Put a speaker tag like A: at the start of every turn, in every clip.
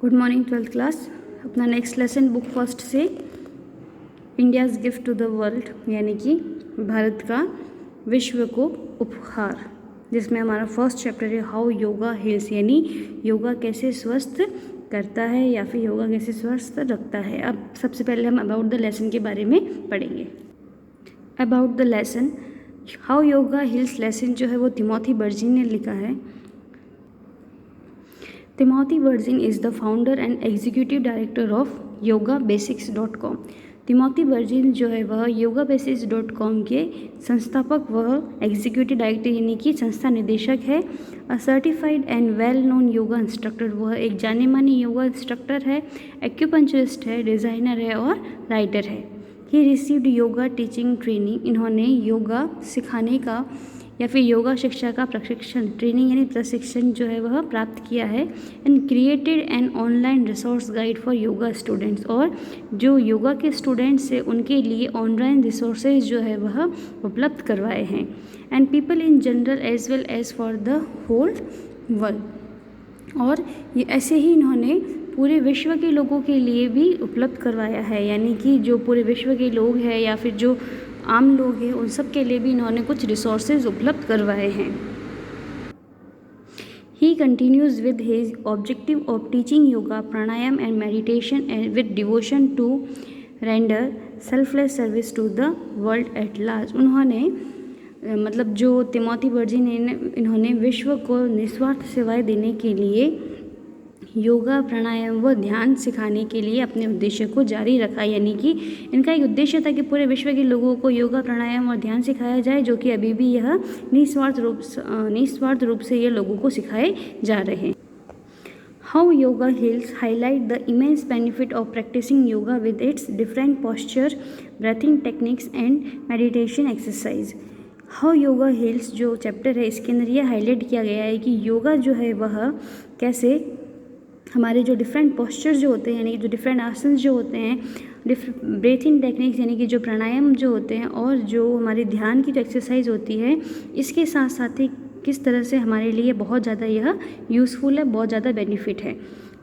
A: Good morning 12th class. अपना next lesson book first से India's gift to the world यानी कि भारत का विश्व को उपहार, जिसमें हमारा फर्स्ट चैप्टर है हाउ योगा हील्स, यानी योगा कैसे स्वस्थ करता है या फिर योगा कैसे स्वस्थ रखता है। अब सबसे पहले हम अबाउट द लेसन के बारे में पढ़ेंगे। About the lesson, how yoga heals lesson जो है वो तिमोथी बर्जिन ने लिखा है। Timothy Burgin is the founder and executive director of yogabasics.com। Timothy Burgin जो है वह yogabasics.com के संस्थापक वह एग्जीक्यूटिव डायरेक्टर यानी कि संस्था निदेशक है। A certified and well known yoga instructor, वह एक जाने माने योगा इंस्ट्रक्टर है, एक्यूपंक्चरिस्ट है, डिज़ाइनर है और राइटर है। He received yoga teaching training, इन्होंने योगा सिखाने का या फिर योगा शिक्षा का प्रशिक्षण, ट्रेनिंग यानी प्रशिक्षण जो है वह प्राप्त किया है। And created an online resource guide for yoga students, और जो योगा के स्टूडेंट्स हैं उनके लिए ऑनलाइन रिसोर्सेज जो है वह उपलब्ध करवाए हैं। And people in general as well as for the whole world, और ये ऐसे ही इन्होंने पूरे विश्व के लोगों के लिए भी उपलब्ध करवाया है, यानी कि जो पूरे विश्व के लोग हैं या फिर जो आम लोग हैं उन सब के लिए भी इन्होंने कुछ रिसोर्सेज उपलब्ध करवाए हैं। He continues with his objective of teaching yoga, pranayama and meditation and with devotion to render selfless service to the world at large. उन्होंने मतलब जो तिमोथी बर्जिन इन्होंने विश्व को निस्वार्थ सेवाएं देने के लिए योगा, प्राणायाम व ध्यान सिखाने के लिए अपने उद्देश्य को जारी रखा, यानी कि इनका एक उद्देश्य था कि पूरे विश्व के लोगों को योगा, प्राणायाम और ध्यान सिखाया जाए, जो कि अभी भी यह निस्वार्थ रूप से ये लोगों को सिखाए जा रहे हैं। How yoga heals highlight the immense benefit of practicing yoga with its different posture, breathing techniques and meditation exercise. How yoga heals जो चैप्टर है इसके अंदर यह हाईलाइट किया गया है कि योगा जो है वह कैसे हमारे जो डिफरेंट पोस्चर्स जो होते हैं, यानी कि जो डिफरेंट आसन जो होते हैं, ब्रीथिंग टेक्निक्स यानी कि जो प्राणायाम जो होते हैं, और जो हमारे ध्यान की जो एक्सरसाइज होती है, इसके साथ साथ ही किस तरह से हमारे लिए बहुत ज़्यादा यह यूज़फुल है, बहुत ज़्यादा बेनिफिट है।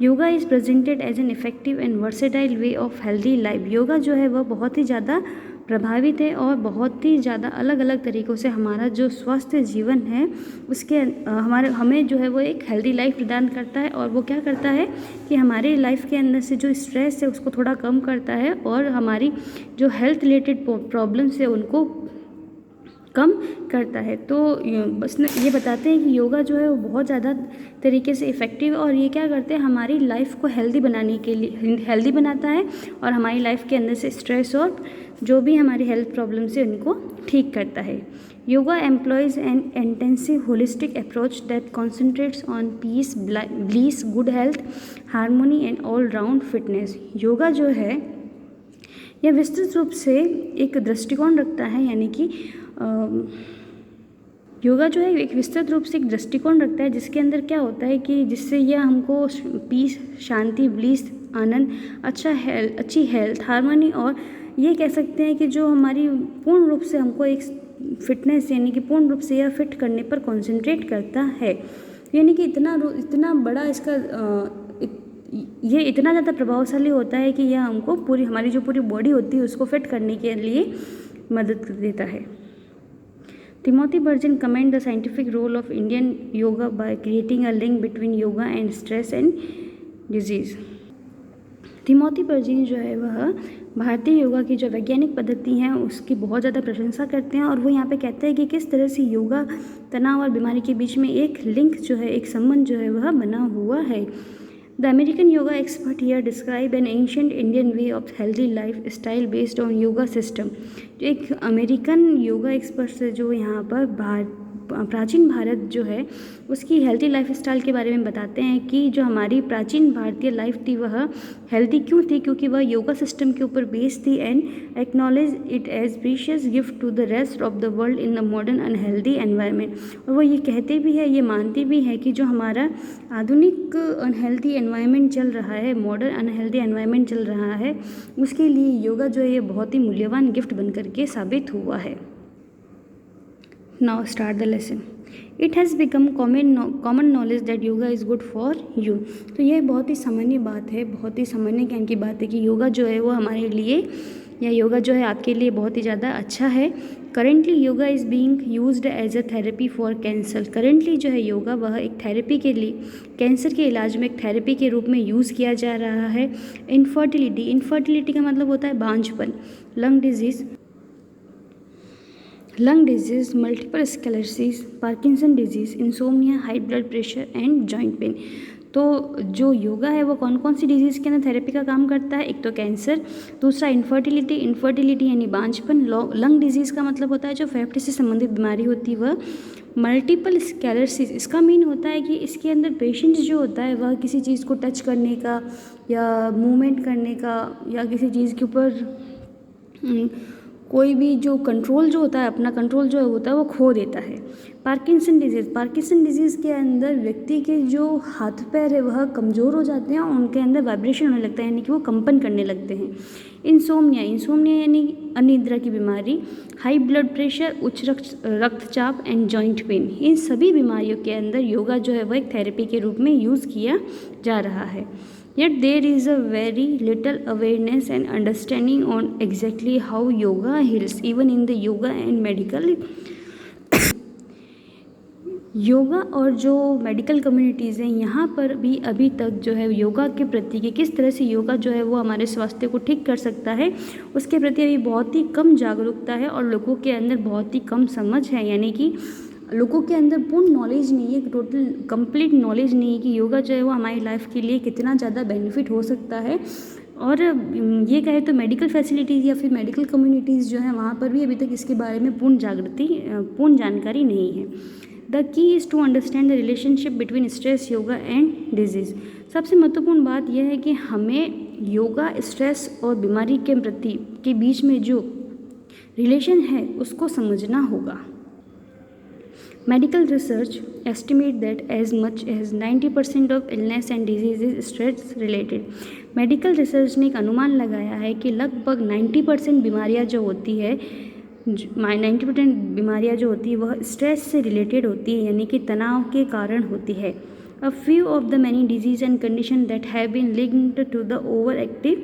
A: Yoga is presented as an effective and versatile way of healthy life. Yoga जो है वह बहुत ही ज़्यादा प्रभावित है और बहुत ही ज़्यादा अलग अलग तरीक़ों से हमारा जो स्वस्थ जीवन है उसके हमें जो है वो एक हेल्दी लाइफ प्रदान करता है। और वो क्या करता है कि हमारे लाइफ के अंदर से जो स्ट्रेस है उसको थोड़ा कम करता है, और हमारी जो हेल्थ रिलेटेड प्रॉब्लम्स है उनको कम करता है। तो बस ये बताते हैं कि योगा जो है वो बहुत ज़्यादा तरीके से इफ़ेक्टिव है, और ये क्या करते हैं हमारी लाइफ को हेल्दी बनाने के लिए हेल्दी बनाता है, और हमारी लाइफ के अंदर से स्ट्रेस और जो भी हमारी हेल्थ प्रॉब्लम्स है उनको ठीक करता है। Yoga employs an intensive holistic approach that concentrates on peace, bliss, good health, harmony and all round fitness. Yoga जो है यह विस्तृत रूप से एक दृष्टिकोण रखता है, यानी कि योगा जो है एक विस्तृत रूप से एक दृष्टिकोण रखता है, जिसके अंदर क्या होता है कि जिससे यह हमको पीस, शांति, ब्लीस, आनंद, अच्छी हेल्थ, हारमोनी, और ये कह सकते हैं कि जो हमारी पूर्ण रूप से हमको एक फिटनेस यानी कि पूर्ण रूप से यह फिट करने पर कंसंट्रेट करता है। यानी कि इतना बड़ा इसका ये इतना ज़्यादा प्रभावशाली होता है कि यह हमको हमारी जो पूरी बॉडी होती है उसको फिट करने के लिए मदद देता है। Timothy Burton commend the scientific role of Indian yoga by creating a link between yoga and stress and disease. Timothy Burgin जो है वह भारतीय योगा की जो वैज्ञानिक पद्धति हैं उसकी बहुत ज़्यादा प्रशंसा करते हैं, और वो यहाँ पे कहते हैं कि किस तरह से योगा तनाव और बीमारी के बीच में एक लिंक जो है, एक संबंध जो है वह बना हुआ है। The American yoga expert here describe an ancient Indian way of healthy lifestyle based on yoga system। जो एक अमेरिकन योगा एक्सपर्ट से जो यहाँ पर प्राचीन भारत जो है उसकी हेल्थी लाइफस्टाइल के बारे में बताते हैं कि जो हमारी प्राचीन भारतीय लाइफ थी वह हेल्थी क्यों थी, क्योंकि वह योगा सिस्टम के ऊपर बेस्ड थी। And acknowledge it as precious gift to the rest of the world in the modern unhealthy environment. और वो ये कहते भी है, ये मानते भी है कि जो हमारा आधुनिक अनहेल्दी एनवायरनमेंट चल रहा है, मॉडर्न अनहेल्दी एनवायरनमेंट चल रहा है, उसके लिए योगा जो है ये बहुत ही मूल्यवान गिफ्ट बन करके साबित हुआ है। Now start the lesson. It has become common knowledge that yoga is good for you. तो यह बहुत ही सामान्य बात है, बहुत ही सामान्य ज्ञान की बात है कि योगा जो है वो हमारे लिए या योगा जो है आपके लिए बहुत ही ज़्यादा अच्छा है। Currently yoga is being used as a therapy for cancer. Currently जो है योगा वह एक थेरेपी के लिए, कैंसर के इलाज में एक थेरेपी के रूप में यूज़ किया जा रहा है। इनफर्टिलिटी का मतलब होता है बांझपन। Lung disease, multiple sclerosis, Parkinson disease, insomnia, high blood pressure and joint pain. तो जो योगा है वो कौन कौन सी डिजीज़ के अंदर थेरेपी का काम करता है? एक तो कैंसर, दूसरा इनफर्टिलिटी यानी बांझपन। लंग डिजीज़ का मतलब होता है जो फेफड़े से संबंधित बीमारी होती है वह। मल्टीपल स्क्लेरोसिस, इसका मीन होता है कि इसके अंदर पेशेंट जो होता है वह किसी चीज़ को टच करने का या मूवमेंट करने का या किसी चीज़ के ऊपर कोई भी जो कंट्रोल जो होता है, अपना कंट्रोल जो होता है वो खो देता है। पार्किंसन डिजीज़ के अंदर व्यक्ति के जो हाथ पैर है वह कमज़ोर हो जाते हैं और उनके अंदर वाइब्रेशन होने लगता है, यानी कि वो कंपन करने लगते हैं। इंसोम्निया यानी अनिद्रा की बीमारी। हाई ब्लड प्रेशर, उच्च रक्तचाप एंड जॉइंट पेन। इन सभी बीमारियों के अंदर योगा जो है वह एक थेरेपी के रूप में यूज़ किया जा रहा है। Yet there is a very little awareness and understanding on exactly how yoga heals, even in the yoga and medical yoga और जो मेडिकल कम्युनिटीज़ हैं यहाँ पर भी अभी तक जो है योगा के प्रति कि किस तरह से योगा जो है वो हमारे स्वास्थ्य को ठीक कर सकता है, उसके प्रति अभी बहुत ही कम जागरूकता है और लोगों के अंदर बहुत ही कम समझ है, यानी कि लोगों के अंदर पूर्ण नॉलेज नहीं है, टोटल कंप्लीट नॉलेज नहीं है कि योगा जो है वो हमारी लाइफ के लिए कितना ज़्यादा बेनिफिट हो सकता है। और ये कहे तो मेडिकल फैसिलिटीज़ या फिर मेडिकल कम्युनिटीज़ जो है वहाँ पर भी अभी तक इसके बारे में पूर्ण जानकारी नहीं है। The key is to understand the relationship between stress, yoga and disease. सबसे महत्वपूर्ण बात यह है कि हमें योगा, स्ट्रेस और बीमारी के बीच में जो रिलेशन है उसको समझना होगा। Medical research estimate that as much as 90% of illness and disease is stress related. Medical research ने एक अनुमान लगाया है कि लगभग 90% बीमारियां जो होती है 90% बीमारियां जो होती है वह स्ट्रेस से रिलेटेड होती है, यानी कि तनाव के कारण होती है। A few of the many disease and condition that have been linked to the overactive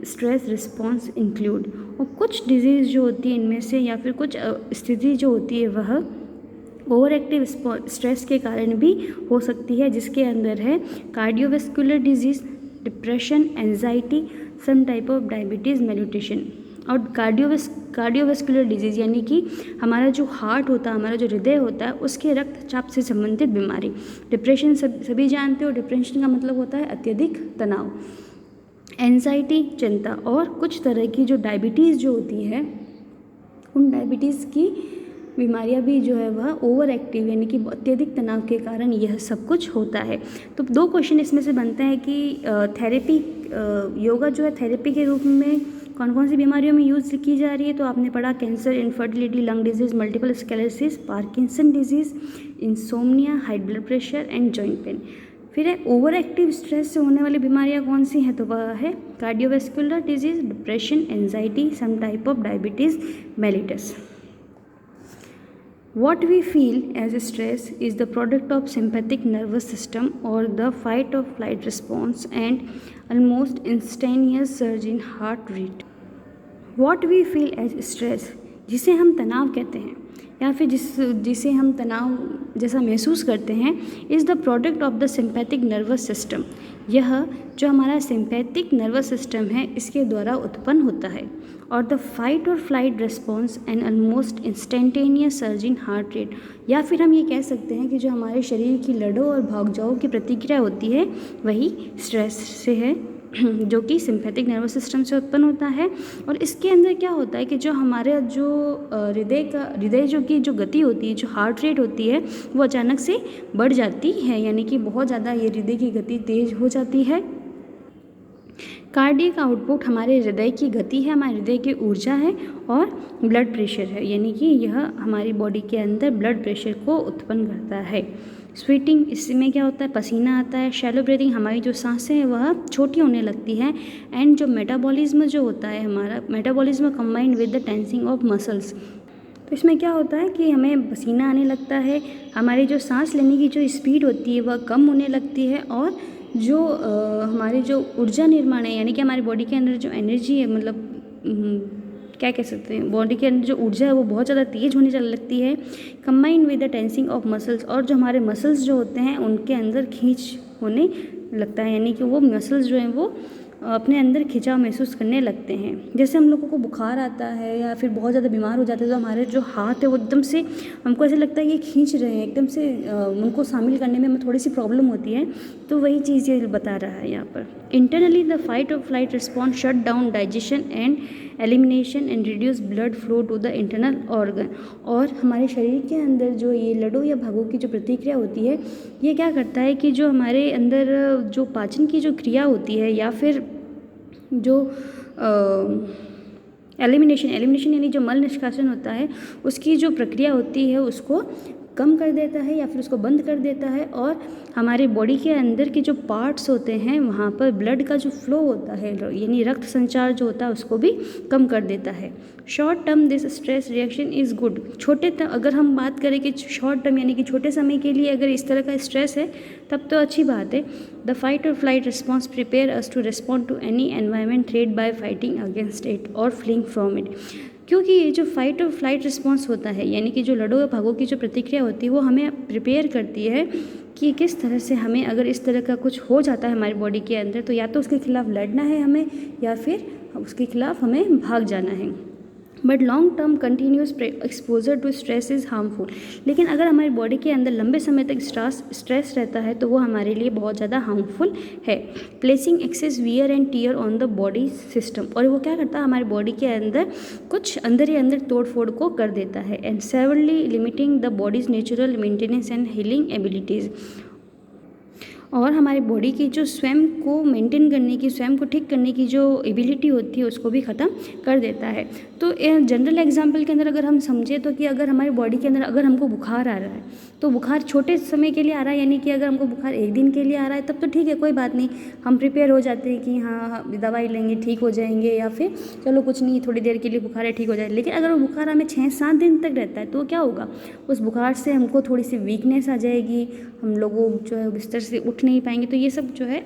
A: stress response include, और कुछ डिजीज़ जो होती है इनमें से या फिर कुछ स्थिति जो होती है वह ओवर एक्टिव स्ट्रेस के कारण भी हो सकती है, जिसके अंदर है cardiovascular disease, depression, anxiety, some type of diabetes, malnutrition. और कार्डियोवैस्कुलर डिजीज़ यानी कि हमारा जो हार्ट होता है, हमारा जो हृदय होता है उसके रक्तचाप से संबंधित बीमारी। डिप्रेशन सभी जानते हो, डिप्रेशन का मतलब होता है अत्यधिक तनाव। एंजाइटी, चिंता, और कुछ तरह की जो डायबिटीज़ जो होती है उन डायबिटीज़ की बीमारियां भी जो है वह ओवर एक्टिव यानी कि अत्यधिक तनाव के कारण यह सब कुछ होता है। तो दो क्वेश्चन इसमें से बनते हैं कि योगा जो है थेरेपी के रूप में कौन कौन सी बीमारियों में यूज़ की जा रही है। तो आपने पढ़ा cancer, infertility, lung disease, multiple sclerosis, Parkinson disease, insomnia, high blood pressure and joint pain. फिर है ओवर एक्टिव स्ट्रेस से होने वाली बीमारियां कौन सी हैं, तो वह है cardiovascular disease, depression, anxiety, some type of diabetes, mellitus. What we feel as stress is the product of sympathetic nervous system or the fight or flight response and almost instantaneous surge in heart rate. What we feel as stress, जिसे हम तनाव कहते हैं या फिर जिसे हम तनाव जैसा महसूस करते हैं, is the product of the sympathetic nervous system. यह जो हमारा सिंपैथिक नर्वस सिस्टम है इसके द्वारा उत्पन्न होता है। और the fight or flight response and almost instantaneous surge in heart rate, या फिर हम ये कह सकते हैं कि जो हमारे शरीर की लड़ो और भाग जाओ की प्रतिक्रिया होती है वही स्ट्रेस से है, जो कि सिंपैथिक नर्वस सिस्टम से उत्पन्न होता है। और इसके अंदर क्या होता है कि जो हमारे जो हृदय जो गति होती है, जो हार्ट रेट होती है वो अचानक से बढ़ जाती है, यानी कि बहुत ज़्यादा ये हृदय की गति तेज़ हो जाती है। कार्डियक आउटपुट हमारे हृदय की गति है, हमारे हृदय की ऊर्जा है, और ब्लड प्रेशर है, यानी कि यह हमारी बॉडी के अंदर ब्लड प्रेशर को उत्पन्न करता है। स्वेटिंग, इसमें क्या होता है, पसीना आता है। शैलो ब्रीथिंग, हमारी जो सांसें हैं वह छोटी होने लगती हैं। एंड जो मेटाबॉलिज्म जो होता है हमारा, metabolism combined with the tensing of muscles, तो इसमें क्या होता है कि हमें पसीना आने लगता है, हमारी जो सांस लेने की जो स्पीड होती है वह कम होने लगती है, और जो हमारी जो ऊर्जा निर्माण है, यानी कि हमारी बॉडी के अंदर जो एनर्जी है, मतलब क्या कह सकते हैं, बॉडी के अंदर जो ऊर्जा है वो बहुत ज़्यादा तेज़ होने चल लगती है, combined with the tensing of muscles, और जो हमारे मसल्स जो होते हैं उनके अंदर खींच होने लगता है, यानी कि वो मसल्स जो हैं वो अपने अंदर खिंचाव महसूस करने लगते हैं। जैसे हम लोगों को बुखार आता है या फिर बहुत ज़्यादा बीमार हो जाते हैं तो हमारे जो हाथ है वो एकदम से हमको ऐसा लगता है ये खींच रहे हैं, एकदम से उनको शामिल करने में हमें थोड़ी सी प्रॉब्लम होती है। तो वही चीज़ ये बता रहा है यहाँ पर। Internally the fight or flight response shut down digestion and elimination and reduce blood flow to the internal organ. और हमारे शरीर के अंदर जो ये लड़ो या भागो की जो प्रतिक्रिया होती है, ये क्या करता है कि जो हमारे अंदर जो पाचन की जो क्रिया होती है या फिर जो एलिमिनेशन यानी जो मल निष्कासन होता है उसकी जो प्रक्रिया होती है उसको कम कर देता है या फिर उसको बंद कर देता है, और हमारे बॉडी के अंदर के जो पार्ट्स होते हैं वहाँ पर ब्लड का जो फ्लो होता है यानी रक्त संचार जो होता है उसको भी कम कर देता है। Short term this stress reaction is good. अगर हम बात करें कि शॉर्ट टर्म यानी कि छोटे समय के लिए अगर इस तरह का स्ट्रेस है तब तो अच्छी बात है। The fight or flight response prepare us to respond to any environment threat by fighting against it or fleeing from it. क्योंकि ये जो फाइट और फ्लाइट रिस्पॉन्स होता है यानी कि जो लड़ो या भागो की जो प्रतिक्रिया होती है वो हमें प्रिपेयर करती है कि किस तरह से हमें अगर इस तरह का कुछ हो जाता है हमारी बॉडी के अंदर तो या तो उसके खिलाफ लड़ना है हमें या फिर उसके खिलाफ हमें भाग जाना है। But long term continuous exposure to stress is harmful. लेकिन अगर हमारी बॉडी के अंदर लंबे समय तक स्ट्रेस रहता है तो वो हमारे लिए बहुत ज़्यादा हार्मफुल है। Placing excess wear and tear on the body system, और वो क्या करता है हमारी बॉडी के अंदर कुछ अंदर ही अंदर तोड़ फोड़ को कर देता है। And severally limiting the bodies natural maintenance and healing abilities, और हमारी बॉडी की जो स्वयं को मेंटेन करने की, स्वयं को ठीक करने की जो एबिलिटी होती है उसको भी ख़त्म कर देता है। तो जनरल एग्जांपल के अंदर अगर हम समझें तो कि अगर हमारी बॉडी के अंदर अगर हमको बुखार आ रहा है तो बुखार छोटे समय के लिए आ रहा है, यानी कि अगर हमको बुखार एक दिन के लिए आ रहा है तब तो ठीक है, कोई बात नहीं, हम प्रिपेयर हो जाते हैं कि हाँ दवाई लेंगे ठीक हो जाएंगे, या फिर चलो कुछ नहीं थोड़ी देर के लिए बुखार है ठीक हो जाए। लेकिन अगर वो बुखार हमें 6-7 दिन तक रहता है तो क्या होगा, उस बुखार से हमको थोड़ी सी वीकनेस आ जाएगी, हम लोगों जो है बिस्तर से उठ नहीं पाएंगे। तो ये सब जो है